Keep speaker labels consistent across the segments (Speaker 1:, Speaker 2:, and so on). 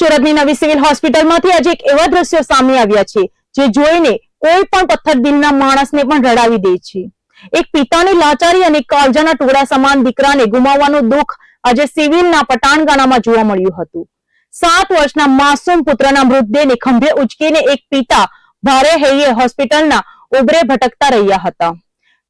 Speaker 1: સુરતની નવી સિવિલ હોસ્પિટલમાંથી આજે એક એવા દ્રશ્યો સામે આવ્યા છે જે જોઈને કોઈ પણ પથ્થર દિલના માણસને પણ રડાવી દે છે। એક પિતાની લાચારી અને કાળજાના ટુકડા સમાન દીકરાને ગુમાવવાનું દુઃખ આજે સિવિલના પટાણગાણામાં જોવા મળ્યું હતું। 7 વર્ષના માસૂમ પુત્રના મૃતદેહને ખંભે ઉચકીને એક પિતા ભારે હૈયે હોસ્પિટલના ઉભરે ભટકતા રહ્યા હતા,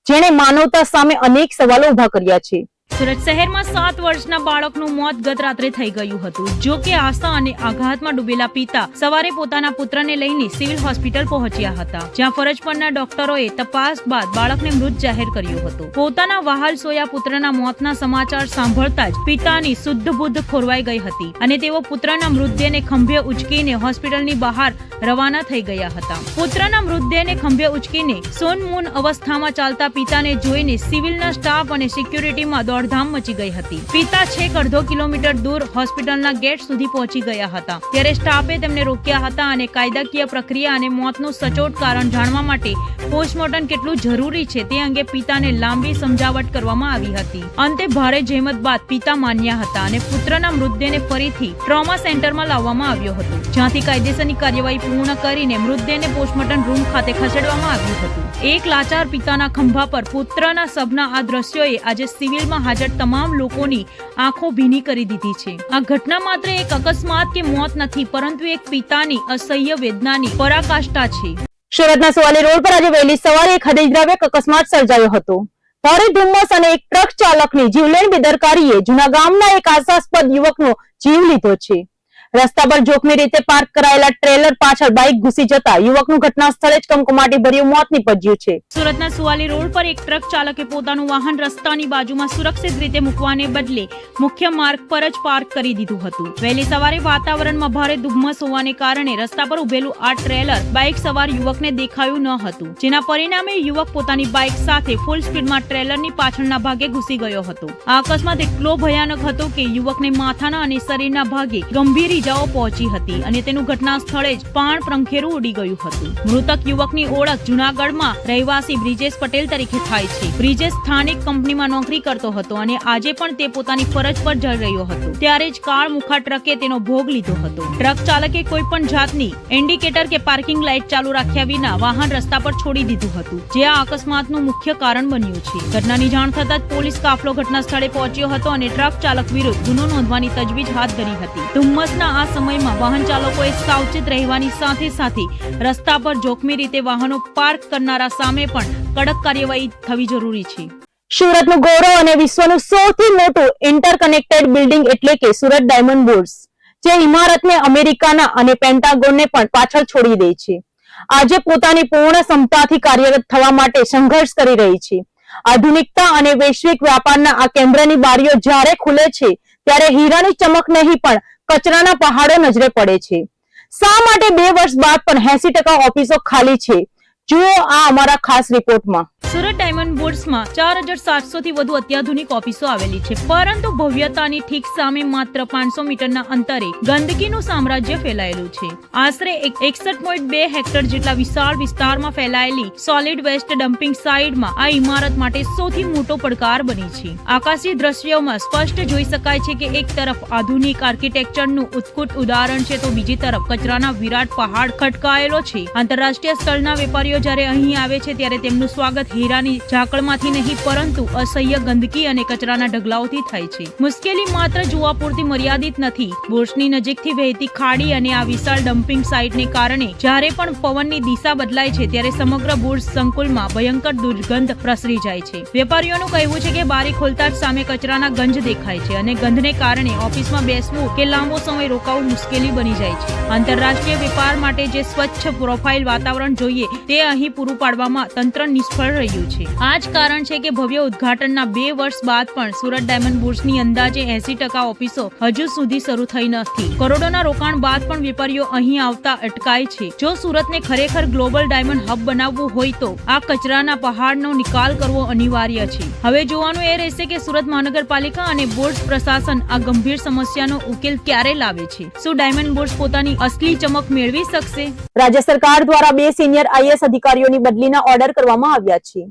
Speaker 1: જેણે માનવતા સામે અનેક સવાલો ઉભા કર્યા છે।
Speaker 2: સુરત શહેરમાં 7 વર્ષના બાળકનું મોત ગત રાત્રે થઈ ગયું હતું। જો કે આશા અને આઘાતમાં ડૂબેલા પિતા સવારે પોતાના પુત્રને લઈને સિવિલ હોસ્પિટલ પહોંચ્યા હતા, જ્યાં ફરજ પરના ડોક્ટરોએ તપાસ બાદ બાળકને મૃત જાહેર કર્યો હતો। પોતાના વહાલ સોયા પુત્રના મોતના સમાચાર સાંભળતા જ પિતાની શુદ્ધ બુદ્ધ ખોરવાઈ ગઈ હતી અને તેઓ પુત્રના મૃતદેહને ખંભે ઉચકીને હોસ્પિટલની બહાર રવાના થઈ ગયા હતા। પુત્રના મૃતદેહને ખંભે ઉચકીને સોનમૂન અવસ્થામાં ચાલતા પિતાને જોઈને સિવિલના સ્ટાફ અને સિક્યુરિટીમાં દોડધામ મચી ગઈ હતી। પિતા છેક અડધો કિલોમીટર દૂર હોસ્પિટલના ગેટ સુધી પહોંચી ગયા હતા, ત્યારે સ્ટાફે તેમને રોક્યા હતા અને કાયદાકીય પ્રક્રિયા અને મોતનું સચોટ કારણ જાણવા માટે પોસ્ટમોર્ટમ કેટલું જરૂરી છે તે અંગે પિતાને લાંબી સમજાવટ કરવામાં આવી હતી। અંતે ભારે જહેમત બાદ પિતા માન્યા હતા અને પુત્રના મૃતદેહને ફરીથી ટ્રોમા સેન્ટરમાં લાવવામાં આવ્યો હતો, જ્યાંથી કાયદેસરની કાર્યવાહી પૂર્ણ કરીને મૃતદેહને પોસ્ટમોર્ટમ રૂમ ખાતે ખસેડવામાં આવ્યું હતું। એક લાચાર પિતાના ખંભા પર પુત્રના સપના આ દ્રશ્યોએ આજે સિવિલમાં હાજર તમામ લોકોની આંખો ભીની કરી દીધી છે। આ ઘટના માત્ર એક અકસ્માત કે મોત નથી, પરંતુ એક પિતાની અસહ્ય વેદનાની પરાકાષ્ઠા છે।
Speaker 1: સુરતના સુવાલી રોડ પર આજે વહેલી સવારે એક હૃદયદ્રાવક અકસ્માત સર્જાયો હતો। ભારે ધુમ્મસ અને એક ટ્રક ચાલકની જીવલેણ બેદરકારીએ જૂના ગામના એક આશાસ્પદ યુવકનો જીવ લીધો છે। રસ્તા પર જોખમી રીતે પાર્ક કરાયેલા ટ્રેલર પાછળ બાઇક ઘૂસી જતા યુવકનું ઘટના સ્થળે જ કમકમાટી ભર્યું મોત નીપજ્યું છે।
Speaker 2: સુરતના સુવાલી રોડ પર એક ટ્રક ચાલકે પોતાનું વાહન રસ્તાની બાજુમાં સુરક્ષિત રીતે મૂકવાને બદલે મુખ્ય માર્ગ પર જ પાર્ક કરી દીધું હતું। વહેલી સવારે વાતાવરણમાં ભારે ધુમ્મસ હોવાને કારણે રસ્તા પર ઉભેલું આ ટ્રેલર બાઇક સવાર યુવકને દેખાયું ન હતું, જેના પરિણામે યુવક પોતાની બાઇક સાથે ફૂલ સ્પીડમાં ટ્રેલરની પાછળના ભાગે ઘૂસી ગયો હતો। આ અકસ્માત એટલો ભયાનક હતો કે યુવકને માથાના અને શરીરના ભાગે ગંભીર ઇજાઓ પહોંચી હતી અને તેનું ઘટના સ્થળે જ પ્રાણ પ્રંખેરું ઉડી ગયું હતું। મૃતક યુવકની ઓળખ જૂનાગઢમાં રહેવાસી બ્રિજેશ પટેલ તરીકે થાય છે। બ્રિજેશ સ્થાનિક કંપનીમાં નોકરી કરતો હતો અને આજે પણ તે પોતાની ફરજ પર જઈ રહ્યો હતો, ત્યારે જ કાર મુખા ટ્રકે તેનો ભોગ લીધો હતો। ટ્રક ચાલકે કોઈ પણ જાતની ઇન્ડિકેટર કે પાર્કિંગ લાઇટ ચાલુ રાખ્યા વિના વાહન રસ્તા પર છોડી દીધું હતું, જે આ અકસ્માતનું મુખ્ય કારણ બન્યું છે। ઘટનાની જાણ થતાં જ પોલીસ કાફલો ઘટના સ્થળે પહોંચ્યો હતો અને ટ્રક ચાલક વિરુદ્ધ ગુનો નોંધવાની તજવીજ હાથ ધરી હતી। ધુમ્મસના આ સમયમાં વાહન ચાલકોએ સાવચેત રહેવાની સાથે સાથે રસ્તા પર જોખમી રીતે વાહનો પાર્ક કરનારા સામે પણ કડક કાર્યવાહી થવી જરૂરી છે।
Speaker 1: સુરતનું ગૌરવ અને વિશ્વનું સૌથી મોટું ઇન્ટરકનેક્ટેડ બિલ્ડિંગ એટલે કે સુરત ડાયમંડ બુર્સ, જે ઇમારતને અમેરિકાના અને પેન્ટાગોનને પણ પાછળ છોડી દે છે, આજે પોતાની પૂર્ણ ક્ષમતાથી કાર્યરત થવા માટે સંઘર્ષ કરી રહી છે। આધુનિકતા અને વૈશ્વિક વ્યાપારના આ કેન્દ્રની બારીઓ જ્યારે ખુલે છે ત્યારે હીરાની ચમક નહીં પણ કચરાના પહાડો નજરે પડે છે। શા માટે 2 વર્ષ બાદ પણ 80% ઓફિસો ખાલી છે? જુઓ આ અમારા ખાસ રિપોર્ટમાં।
Speaker 2: સુરત ડાયમંડ બુર્સમાં 4700 થી વધુ અત્યાધુનિક ઓફિસો આવેલી છે, પરંતુ ભવ્યતાની ઠીક સામે માત્ર 500 મીટરના અંતરે ગંદકીનું સામ્રાજ્ય ફેલાયેલું છે। આશરે 61.2 હેક્ટર જેટલા વિશાળ વિસ્તારમાં ફેલાયેલી સોલિડ વેસ્ટ ડમ્પિંગ સાઇટમાં આ ઇમારત માટે સૌથી મોટો પડકાર બની છે। આકાશી દ્રશ્યોમાં સ્પષ્ટ જોઈ શકાય છે કે એક તરફ આધુનિક આર્કિટેક્ચરનું ઉત્કૃષ્ટ ઉદાહરણ છે, તો બીજી તરફ કચરાના વિરાટ પહાડ ખટકાયેલો છે। આંતરરાષ્ટ્રીય સ્તરના વેપારીઓ જ્યારે અહીં આવે છે ત્યારે તેમનું સ્વાગત હીરાની ઝાકળમાંથી નહીં પરંતુ અસહ્ય ગંદકી અને કચરાના ઢગલાઓથી થાય છે। મુશ્કેલી માત્ર જોવા પૂરતી મર્યાદિત નથી। બુર્સની નજીકથી વહેતી ખાડી અને આ વિશાળ ડમ્પિંગ સાઇટને કારણે જ્યારે પણ પવનની દિશા બદલાય છે ત્યારે સમગ્ર બુર્સ સંકુલમાં ભયંકર દુર્ગંધ પ્રસરી જાય છે। વેપારીઓનું કહેવું છે કે બારી ખોલતા જ સામે કચરાના ગંજ દેખાય છે અને ગંધને કારણે ઓફિસમાં બેસવું કે લાંબો સમય રોકાવું મુશ્કેલી બની જાય છે। આંતરરાષ્ટ્રીય વેપાર માટે જે સ્વચ્છ પ્રોફાઇલ વાતાવરણ જોઈએ તે અહીં પૂરું પાડવામાં તંત્ર નિષ્ફળ રહ્યું છે। આ જ કારણ છે કે ભવ્ય ઉદ્ઘાટનના 2 વર્ષ બાદ પણ સુરત ડાયમંડ બુર્સની અંદાજે 80% ઓફિસો હજુ સુધી શરૂ થઈ નથી। કરોડોના રોકાણ બાદ પણ વેપારીઓ અહીં આવતા અટકાય છે। જો સુરતને ખરેખર ગ્લોબલ ડાયમંડ હબ બનાવવું હોય તો આ કચરાના પહાડનો નિકાલ કરવો અનિવાર્ય છે। હવે જોવાનું એ રહેશે કે સુરત મહાનગરપાલિકા અને બુર્સ પ્રશાસન આ ગંભીર સમસ્યાનો ઉકેલ ક્યારે લાવે છે। શું ડાયમંડ બુર્સ પોતાની અસલી ચમક મેળવી શકશે?
Speaker 1: રાજ્ય સરકાર દ્વારા 2 સિનિયર આઈએએસ અધિકારીઓની બદલીના ઓર્ડર કરવામાં આવ્યા છે,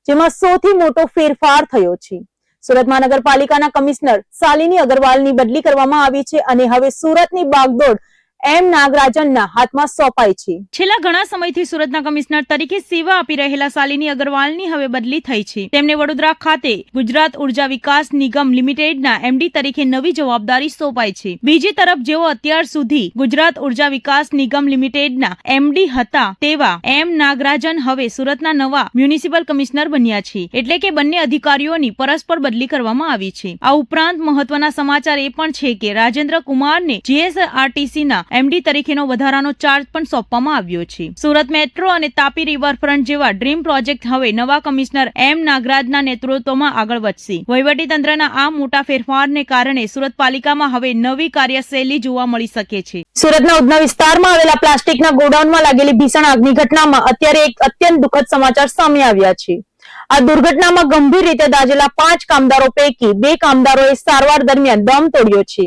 Speaker 1: જેમાં સૌથી મોટો ફેરફાર થયો છે। સુરત મહાનગરપાલિકાના કમિશનર શાલિની અગ્રવાલની બદલી કરવામાં આવી છે અને હવે સુરતની બાગદોડ એમ નાગરાજનના હાથમાં સોંપાઈ છે.
Speaker 2: છેલ્લા ઘણા સમયથી સુરતના કમિશનર તરીકે સેવા આપી રહેલા શાલિની અગ્રવાલની હવે બદલી થઈ છે. તેમને વડોદરા ખાતે ગુજરાત ઉર્જા વિકાસ નિગમ લિમિટેડના એમડી તરીકે નવી જવાબદારી સોંપાઈ છે. બીજી તરફ જેઓ અત્યાર સુધી ગુજરાત ઉર્જા વિકાસ નિગમ લિમિટેડના એમડી હતા તેવા એમ નાગરાજન હવે સુરતના નવા મ્યુનિસિપલ કમિશનર બન્યા છે. એટલે કે બંને અધિકારીઓની પરસ્પર બદલી કરવામાં આવી છે. આ ઉપરાંત મહત્વના સમાચાર એ પણ છે કે રાજેન્દ્ર કુમારને જીએસઆરટીસીના એમડી તરીકેનો વધારાનો ચાર્જ પણ સોંપવામાં આવ્યો છે. સુરત મેટ્રો અને તાપી રિવરફ્રન્ટ જેવા ડ્રીમ પ્રોજેક્ટ હવે નવા કમિશનર એમ નાગરાજના નેતૃત્વમાં આગળ વધશે. વહીવટીતંત્રના આ મોટા ફેરફારને કારણે સુરત પાલિકામાં હવે નવી કાર્યશૈલી જોવા મળી શકે છે.
Speaker 1: સુરતના ઉધના વિસ્તારમાં આવેલા પ્લાસ્ટિકના ગોડાઉનમાં લાગેલી ભીષણ આગની ઘટનામાં અત્યારે એક અત્યંત દુઃખદ સમાચાર સામે આવ્યા છે. આ દુર્ઘટનામાં ગંભીર રીતે દાઝેલા 5 કામદારો પૈકી 2 કામદારોએ સારવાર દરમિયાન દમ તોડ્યો છે.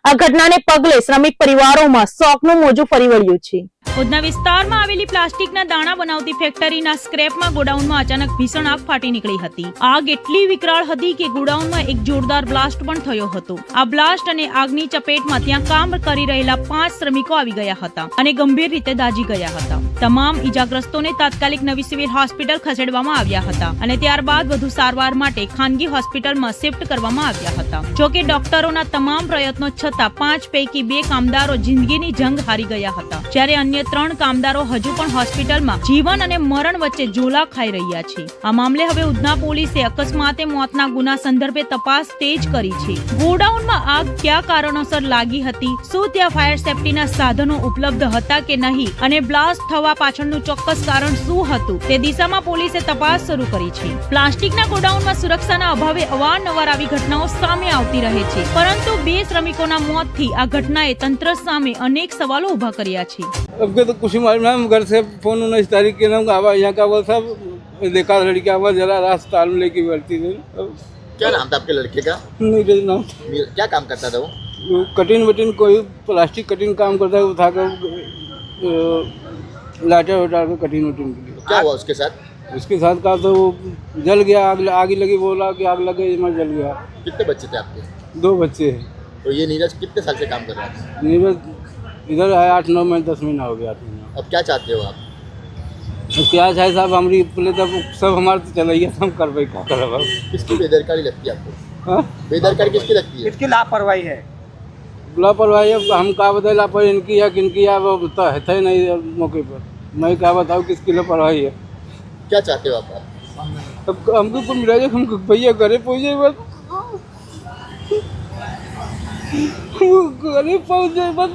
Speaker 1: આ ઘટનાને પગલે શ્રમિક પરિવારોમાં શોકનું મોજું ફરી વળ્યું છે.
Speaker 2: ઉધના વિસ્તારમાં આવેલી પ્લાસ્ટિકના દાણા બનાવતી ફેક્ટરીના સ્ક્રેપમાં ગોડાઉનમાં અચાનક ભીષણ આગ ફાટી નીકળી હતી. આગ એટલી વિકરાળ હતી કે ગોડાઉનમાં એક જોરદાર બ્લાસ્ટ પણ થયો હતો. આ બ્લાસ્ટ અને આગની ચપેટમાં ત્યાં કામ કરી રહેલા 5 શ્રમિકો આવી ગયા હતા અને ગંભીર રીતે દાઝી ગયા હતા. તમામ ઈજાગ્રસ્તોને તાત્કાલિક નવી સિવિલ હોસ્પિટલ ખસેડવામાં આવ્યા હતા અને ત્યારબાદ વધુ સારવાર માટે ખાનગી હોસ્પિટલમાં શિફ્ટ કરવામાં આવ્યા હતા. જોકે ડોક્ટરોના તમામ પ્રયત્નો છતાં 5 પૈકી 2 કામદારો જિંદગીની જંગ હારી ગયા હતા, જ્યારે અન્ય 3 કામદારો હજુ પણ હોસ્પિટલમાં જીવન અને મરણ વચ્ચે ઝોલા ખાઈ રહ્યા છે. આ મામલે હવે ઉધના પોલીસે અકસ્માતે મોતના ગુના સંદર્ભે તપાસ તેજ કરી છે. ગોડાઉનમાં આગ કયા કારણોસર લાગી હતી, શું ત્યાં ફાયર સેફટીના સાધનો ઉપલબ્ધ હતા કે નહીં અને બ્લાસ્ટ થવા પાછળનું ચોક્કસ કારણ શું હતું તે દિશામાં પોલીસે તપાસ શરૂ કરી છે. પ્લાસ્ટિકના ગોડાઉનમાં સુરક્ષાના અભાવે અવારનવાર આવી ઘટનાઓ સામે આવતી રહે છે, પરંતુ 2 શ્રમિકોના મોતથી આ ઘટનાએ તંત્ર સામે અનેક સવાલો ઉભા કર્યા છે.
Speaker 3: अब के तो कुछ ही मालूम है, घर से फोन 19 तारीख के नाम आवा यहाँ का वो सब देखा लड़की आवा जरा रास्ता में लेके बैठती थी.
Speaker 4: क्या नाम था आपके लड़के का?
Speaker 3: नीरज नाम.
Speaker 4: क्या काम करता था वो?
Speaker 3: कटिंग वटिंग कोई प्लास्टिक कटिंग काम करता है, उठा कर लाटा उठा कर कटिंग वटिंग के लिए.
Speaker 4: क्या हुआ उसके साथ?
Speaker 3: उसके साथ का तो जल गया, आग लगी, बोला कि आग लगे, मैं जल गया.
Speaker 4: कितने बच्चे थे आपके?
Speaker 3: 2 बच्चे हैं.
Speaker 4: तो ये नीरज कितने साल से काम कर रहा था?
Speaker 3: नीरज इधर आया 8-9 महीने 10 महीना हो गया. 8 महीना.
Speaker 4: अब क्या चाहते हो आप?
Speaker 3: तो क्या है साहब, हमारी पहले तब सब हमारे तो चला गया, हम कर भाई क्या कर रहा.
Speaker 4: किसकी बेदरकारी लगती है आपको?
Speaker 3: हाँ,
Speaker 4: बेदरकारी किसकी लगती है?
Speaker 5: इसकी लापरवाही है.
Speaker 3: लापरवाही अब हम क्या बताए, लापरवाही इनकी है किनकी है, वो तो है थे नहीं मौके पर. मैं क्या बताऊँ किसकी लापरवाही है.
Speaker 4: क्या चाहते हो आप?
Speaker 3: अब हमको कुछ मिला जाए, हम भैया घरे पहुँचे बस, घरे पहुँचे बस.